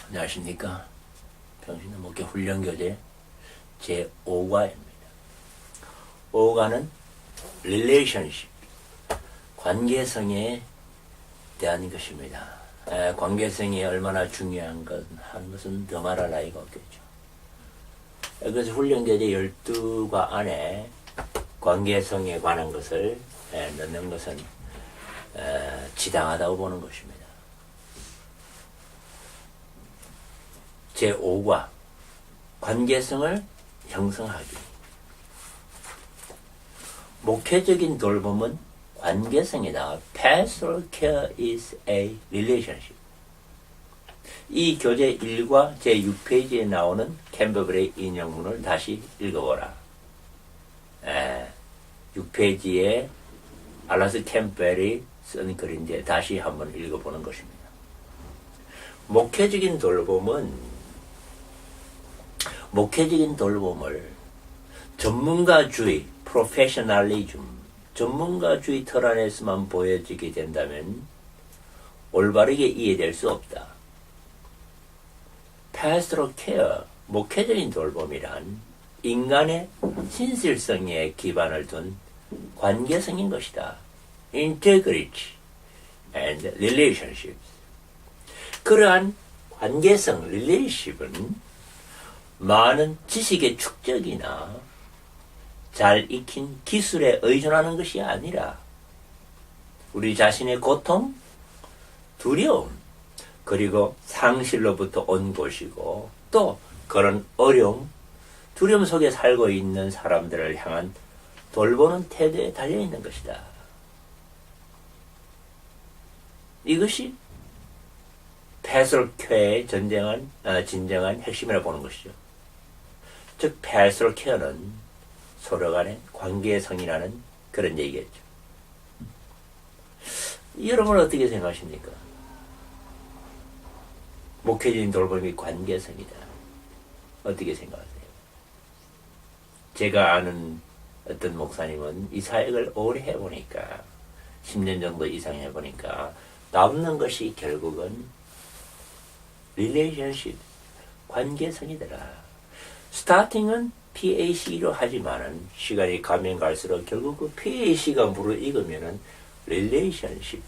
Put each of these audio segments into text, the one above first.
안녕하십니까. 평신도 목회 훈련교재 제5과입니다. 5과는 relationship, 관계성에 대한 것입니다. 관계성이 얼마나 중요한 것은 더 말할 나위가 없겠죠. 그래서 훈련교재 12과 안에 관계성에 관한 것을 넣는 것은 지당하다고 보는 것입니다. 제5과 관계성을 형성하기. 목회적인 돌봄은 관계성이다. Pastoral care is a relationship. 이 교재 1과 제6페이지에 나오는 캠버벨의 인용문을 다시 읽어보라. 6페이지에 알라스 캠벨이 쓴 글인데 다시 한번 읽어보는 것입니다. 목회적인 돌봄을 전문가주의, professionalism, 전문가주의 틀 안에서만 보여지게 된다면 올바르게 이해될 수 없다. pastoral care, 목회적인 돌봄이란 인간의 신실성에 기반을 둔 관계성인 것이다. integrity and relationships. 그러한 관계성, relationship은 많은 지식의 축적이나 잘 익힌 기술에 의존하는 것이 아니라 우리 자신의 고통, 두려움, 그리고 상실로부터 온 것이고 또 그런 어려움, 두려움 속에 살고 있는 사람들을 향한 돌보는 태도에 달려있는 것이다. 이것이 pastoral care의 진정한 핵심이라고 보는 것이죠. 즉 pastoral care는 서로 간의 관계성이라는 그런 얘기겠죠. 여러분은 어떻게 생각하십니까? 목회적인 돌봄이 관계성이다. 어떻게 생각하세요? 제가 아는 어떤 목사님은 이 사역을 오래 해보니까 10년 정도 이상 해보니까 남는 것이 결국은 relationship, 관계성이더라. 스타팅은 PAC로 하지만은 시간이 가면 갈수록 결국 그 PAC가 무르익으면은 relationship,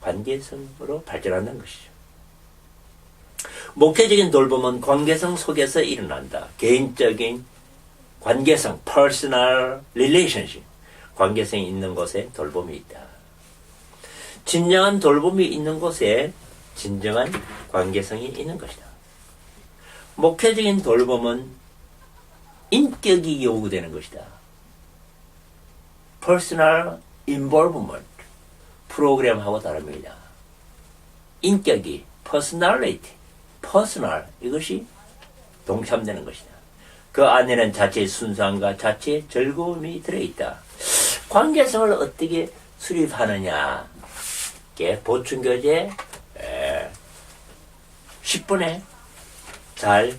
관계성으로 발전한다는 것이죠. 목회적인 돌봄은 관계성 속에서 일어난다. 개인적인 관계성, personal relationship, 관계성이 있는 곳에 돌봄이 있다. 진정한 돌봄이 있는 곳에 진정한 관계성이 있는 것이다. 목회적인 돌봄은 인격이 요구되는 것이다. Personal involvement, 프로그램하고 다릅니다. 인격이, personality, personal, 이것이 동참되는 것이다. 그 안에는 자체의 순수함과 자체의 즐거움이 들어있다. 관계성을 어떻게 수립하느냐, 보충교재 10분에 잘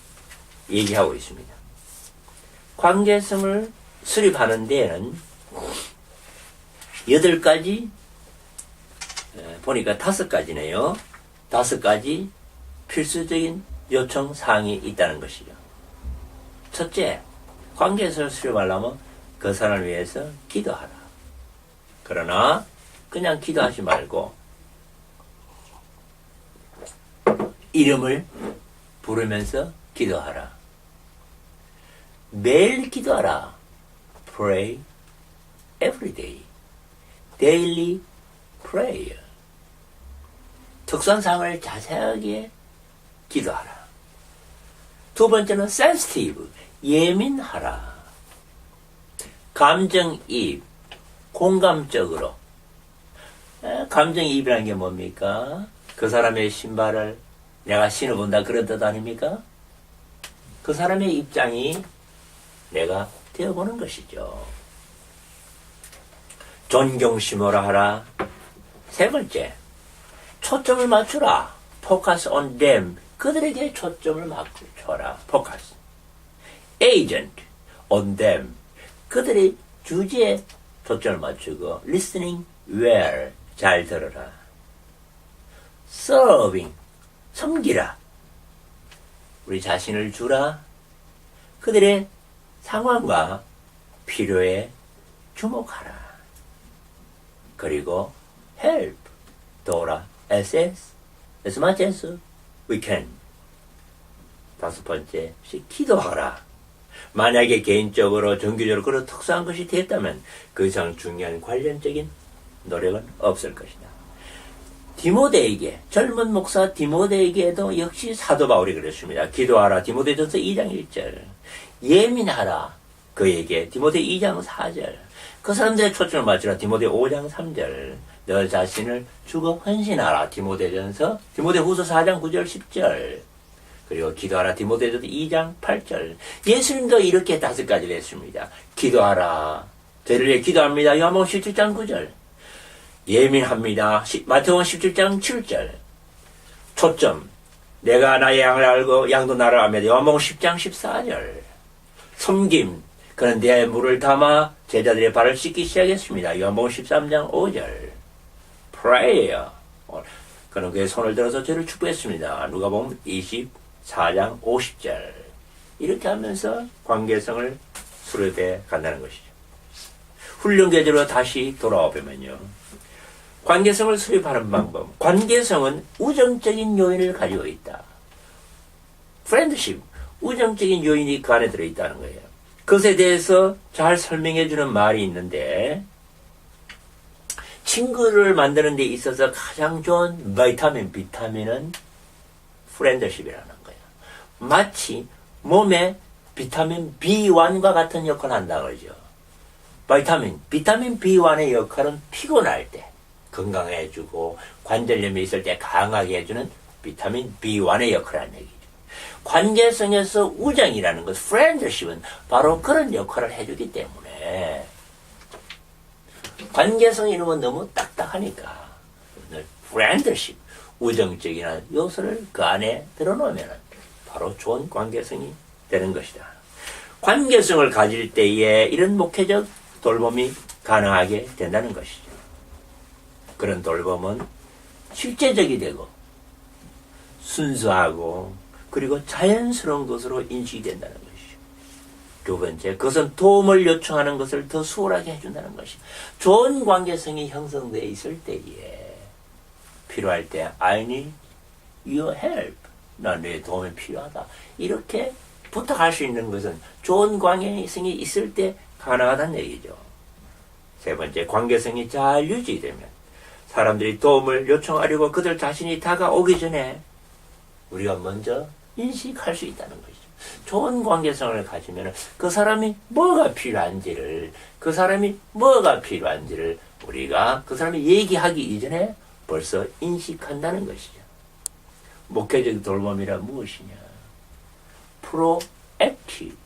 얘기하고 있습니다. 관계성을 수립하는 데에는 8가지, 보니까 5가지네요. 5가지 필수적인 요청 사항이 있다는 것이죠. 첫째, 관계성을 수립하려면 그 사람을 위해서 기도하라. 그러나 그냥 기도하지 말고 이름을 부르면서 기도하라. 매일 기도하라. Pray every day. Daily prayer. 특성상을 자세하게 기도하라. 두 번째는 sensitive. 예민하라. 감정이입. 공감적으로. 감정이입이라는 게 뭡니까? 그 사람의 신발을 내가 신어본다 그런 뜻 아닙니까? 그 사람의 입장이 내가 되어보는 것이죠. 존경심으로 하라. 세 번째, 초점을 맞추라. Focus on them. 그들에게 초점을 맞춰라. Focus. Agent on them. 그들의 주제에 초점을 맞추고 listening well. 잘 들어라. serving, 섬기라. 우리 자신을 주라. 그들의 상황과 필요에 주목하라. 그리고 help, 도와라, as much as we can. 다섯 번째, 기도하라. 만약에 개인적으로 정규적으로 그런 특수한 것이 되었다면 그 이상 중요한 관련적인 노력은 없을 것이다. 디모데에게, 젊은 목사 디모데에게도 역시 사도 바울이 그랬습니다. 기도하라. 디모데전서 2장 1절. 예민하라. 그에게 디모데 2장 4절. 그 사람들의 초점을 맞추라. 디모데 5장 3절. 너 자신을 주고 헌신하라. 디모데후서 4장 9절 10절. 그리고 기도하라. 디모데전서 2장 8절. 예수님도 이렇게 5가지를 했습니다. 기도하라. 저를 위해 기도합니다. 요한복음 17장 9절. 예민합니다. 마태복음 17장 7절. 초점. 내가 나의 양을 알고 양도 나를 압니다. 요한복음 10장 14절. 섬김. 그는 내 물을 담아 제자들의 발을 씻기 시작했습니다. 요한복음 13장 5절. prayer. 그는 그의 손을 들어서 저를 축복했습니다. 누가복음 24장 50절. 이렇게 하면서 관계성을 수련해 간다는 것이죠. 훈련 계제로 다시 돌아와 보면요. 관계성을 수립하는 방법. 관계성은 우정적인 요인을 가지고 있다. friendship. 우정적인 요인이 그 안에 들어있다는 거예요. 그것에 대해서 잘 설명해주는 말이 있는데, 친구를 만드는 데 있어서 가장 좋은 비타민은 friendship이라는 거예요. 마치 몸에 비타민 B1과 같은 역할을 한다 그러죠. 비타민 B1의 역할은 피곤할 때 건강해주고 관절염이 있을 때 강하게 해주는 비타민 B1의 역할을 하는 얘기죠. 관계성에서 우정이라는 것, friendship은 바로 그런 역할을 해주기 때문에 관계성 이름은 너무 딱딱하니까 friendship, 우정적인 요소를 그 안에 들어놓으면 바로 좋은 관계성이 되는 것이다. 관계성을 가질 때에 이런 목회적 돌봄이 가능하게 된다는 것이죠. 그런 돌봄은 실제적이 되고 순수하고 그리고 자연스러운 것으로 인식이 된다는 것이죠. 두 번째, 그것은 도움을 요청하는 것을 더 수월하게 해준다는 것이죠. 좋은 관계성이 형성되어 있을 때에 필요할 때 I need your help. 난 내 도움이 필요하다. 이렇게 부탁할 수 있는 것은 좋은 관계성이 있을 때 가능하다는 얘기죠. 세 번째, 관계성이 잘 유지되면 사람들이 도움을 요청하려고 그들 자신이 다가오기 전에 우리가 먼저 인식할 수 있다는 것이죠. 좋은 관계성을 가지면 그 사람이 뭐가 필요한지를 우리가 그 사람이 얘기하기 이전에 벌써 인식한다는 것이죠. 목회적 돌봄이란 무엇이냐? 프로액티브.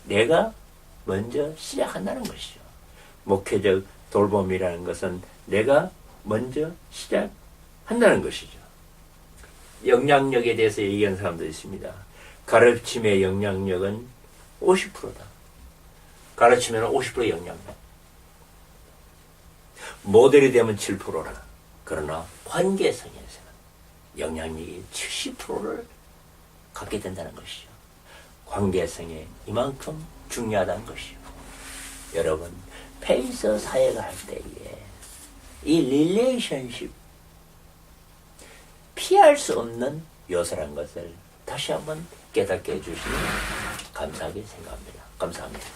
내가 먼저 시작한다는 것이죠. 목회적 돌봄이라는 것은 내가 먼저 시작한다는 것이죠. 영향력에 대해서 얘기하는 사람도 있습니다. 가르침의 영향력은 50%다. 가르치면 50% 영향력. 모델이 되면 7%라. 그러나 관계성에서는 영향력이 70%를 갖게 된다는 것이죠. 관계성에 이만큼 중요하다는 것이죠. 여러분, 페이서 사회가 할 때에 이 릴레이션십 피할 수 없는 요소란 것을 다시 한번 깨닫게 해주시면 감사하게 생각합니다. 감사합니다.